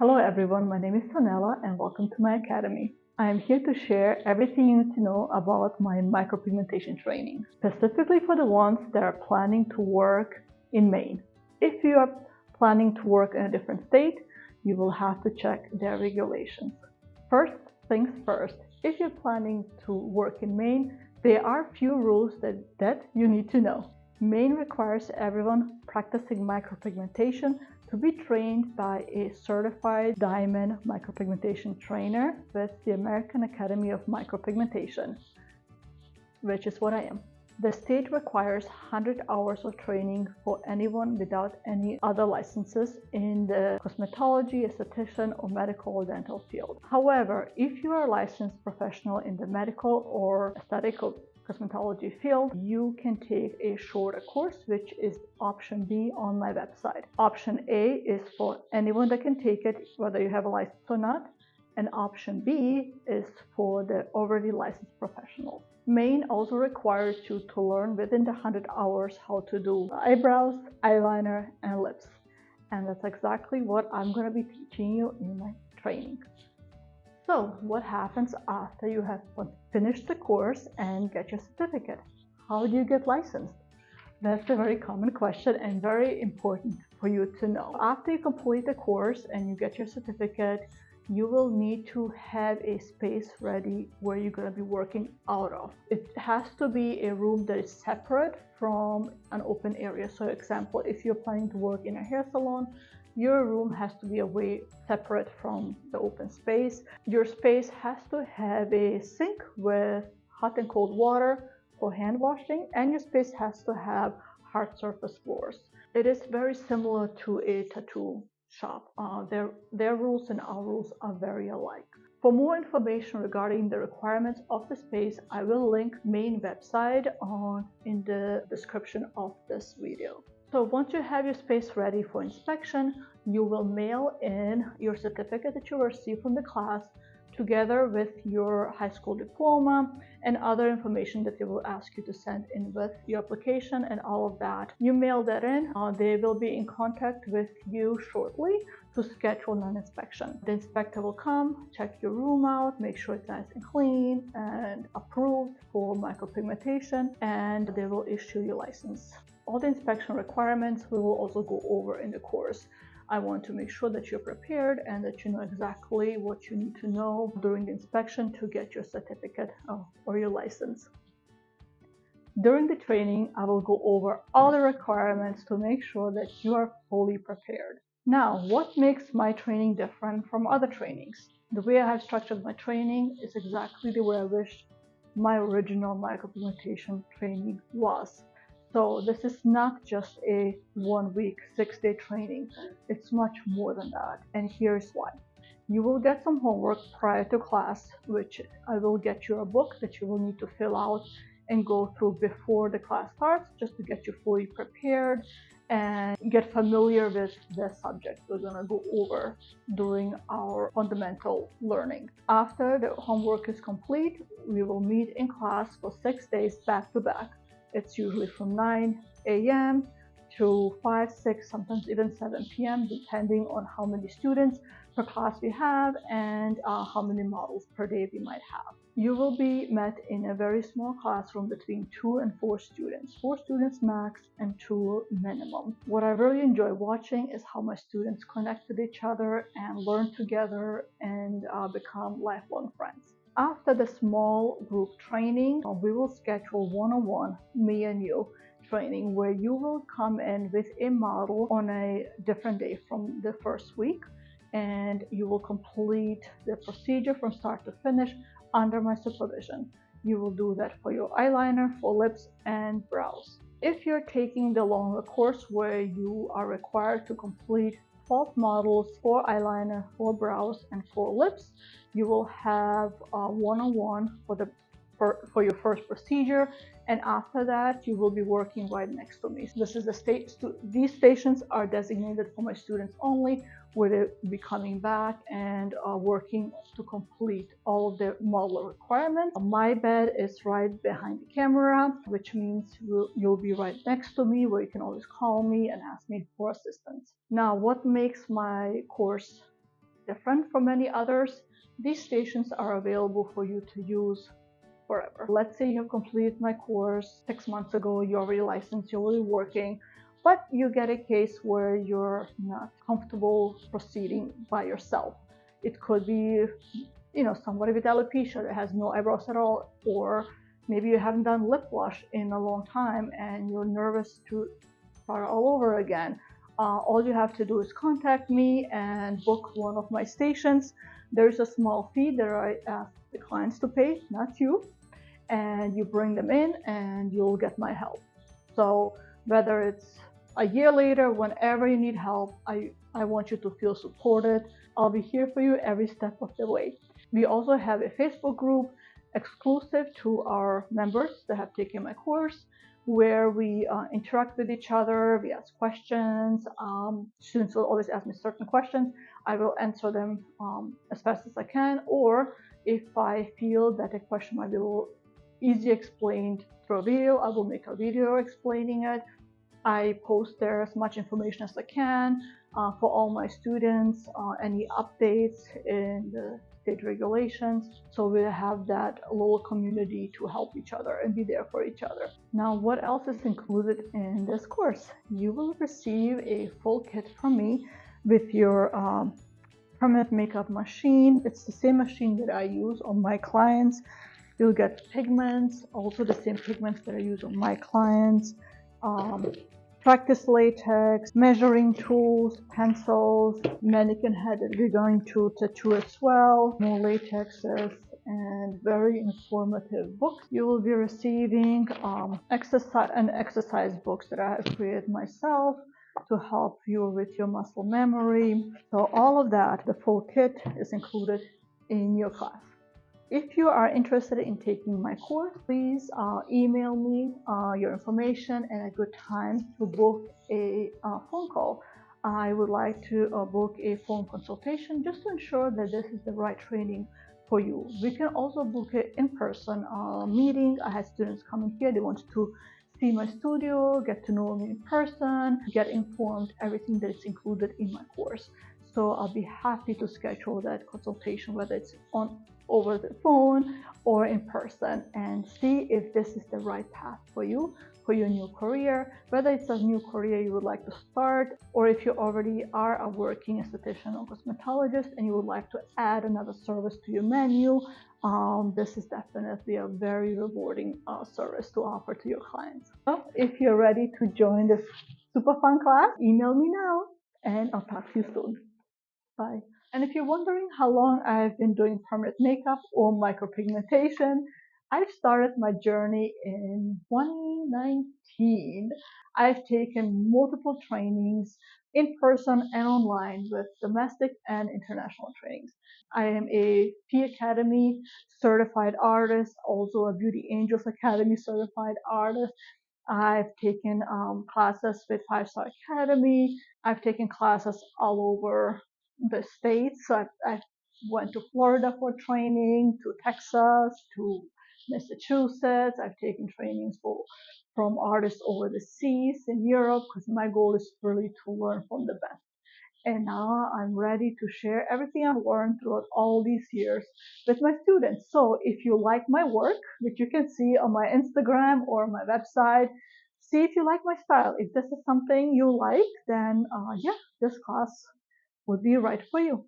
Hello everyone, my name is Tonella and welcome to my academy. I am here to share everything you need to know about my micropigmentation training, specifically for the ones that are planning to work in Maine. If you are planning to work in a different state, you will have to check their regulations. First things first, if you're planning to work in Maine, there are few rules that you need to know. Maine requires everyone practicing micropigmentation to be trained by a certified diamond micropigmentation trainer with the American Academy of Micropigmentation, which is what I am. The state requires 100 hours of training for anyone without any other licenses in the cosmetology, esthetician, or medical or dental field. However, if you are a licensed professional in the medical or aesthetic or cosmetology field, you can take a shorter course, which is option B on my website. Option A is for anyone that can take it, whether you have a license or not, and option B is for the already licensed professionals. Maine also requires you to learn within the 100 hours how to do eyebrows, eyeliner, and lips. And that's exactly what I'm going to be teaching you in my training. So what happens after you have finished the course and get your certificate? How do you get licensed? That's a very common question and very important for you to know. After you complete the course and you get your certificate, you will need to have a space ready where you're going to be working out of. It has to be a room that is separate from an open area. So example, if you're planning to work in a hair salon, your room has to be away separate from the open space. Your space has to have a sink with hot and cold water for hand washing, and your space has to have hard surface floors. It is very similar to a tattoo shop. Their rules and our rules are very alike. For more information regarding the requirements of the space, I will link Maine website in the description of this video. So once you have your space ready for inspection, you will mail in your certificate that you received from the class together with your high school diploma and other information that they will ask you to send in with your application and all of that. You mail that in, they will be in contact with you shortly to schedule an inspection. The inspector will come, check your room out, make sure it's nice and clean and approved for micropigmentation, and they will issue your license. All the inspection requirements we will also go over in the course. I want to make sure that you're prepared and that you know exactly what you need to know during the inspection to get your certificate or your license. During the training, I will go over all the requirements to make sure that you are fully prepared. Now, what makes my training different from other trainings? The way I have structured my training is exactly the way I wish my original micropigmentation training was. So this is not just a 1 week, 6-day training. It's much more than that. And here's why. You will get some homework prior to class, which I will get you a book that you will need to fill out and go through before the class starts, just to get you fully prepared and get familiar with the subject we're going to go over during our fundamental learning. After the homework is complete, we will meet in class for 6 days back to back. It's usually from 9 a.m. to 5, 6, sometimes even 7 p.m. depending on how many students per class we have and how many models per day we might have. You will be met in a very small classroom between 2 and 4 students. 4 students max and 2 minimum. What I really enjoy watching is how my students connect with each other and learn together and become lifelong friends. After the small group training, we will schedule one-on-one, me and you, training where you will come in with a model on a different day from the first week, and you will complete the procedure from start to finish under my supervision. You will do that for your eyeliner, for lips, and brows. If you're taking the longer course where you are required to complete 12 models for eyeliner, for brows, and for lips, you will have one-on-one for your first procedure, and after that you will be working right next to me. This is these stations are designated for my students only, where they'll be coming back and working to complete all of the model requirements. My bed is right behind the camera, which means you'll be right next to me, where you can always call me and ask me for assistance. Now, what makes my course different from many others. These stations are available for you to use forever. Let's say you have completed my course 6 months ago, you're already licensed, you're already working, but you get a case where you're not comfortable proceeding by yourself. It could be, somebody with alopecia that has no eyebrows at all, or maybe you haven't done lip blush in a long time and you're nervous to start all over again. All you have to do is contact me and book one of my stations. There's a small fee that I ask the clients to pay, not you, and you bring them in and you'll get my help. So whether it's a year later, whenever you need help, I want you to feel supported. I'll be here for you every step of the way. We also have a Facebook group exclusive to our members that have taken my course, where we interact with each other, we ask questions. Students will always ask me certain questions. I will answer them as fast as I can, or if I feel that a question might be a little easy explained through a video, I will make a video explaining it. I post there as much information as I can for all my students, any updates in the state regulations. So we have that little community to help each other and be there for each other. Now, what else is included in this course? You will receive a full kit from me with your permanent makeup machine. It's the same machine that I use on my clients. You'll get pigments, also the same pigments that I use on my clients. Practice latex, measuring tools, pencils, mannequin head that we're going to tattoo as well, more latexes, and very informative books. You will be receiving exercise books that I have created myself to help you with your muscle memory. So all of that, the full kit, is included in your class. If you are interested in taking my course, please email me your information and a good time to book a phone call. I would like to book a phone consultation just to ensure that this is the right training for you. We can also book an in-person meeting. I had students coming here. They wanted to see my studio, get to know me in person, get informed everything that is included in my course. So I'll be happy to schedule that consultation, whether it's over the phone or in person, and see if this is the right path for you, for your new career, whether it's a new career you would like to start, or if you already are a working esthetician or cosmetologist and you would like to add another service to your menu. This is definitely a very rewarding service to offer to your clients. So if you're ready to join this super fun class, email me now and I'll talk to you soon. Bye. And if you're wondering how long I've been doing permanent makeup or micropigmentation, I've started my journey in 2019. I've taken multiple trainings in person and online with domestic and international trainings. I am a P Academy certified artist, also a Beauty Angels Academy certified artist. I've taken classes with 5-Star Academy. I've taken classes all over the states. So I went to Florida for training, to Texas, to Massachusetts. I've taken trainings from artists over the seas in Europe, because my goal is really to learn from the best. And now I'm ready to share everything I've learned throughout all these years with my students. So if you like my work, which you can see on my Instagram or my website, see if you like my style. If this is something you like, then yeah, this class would be right for you.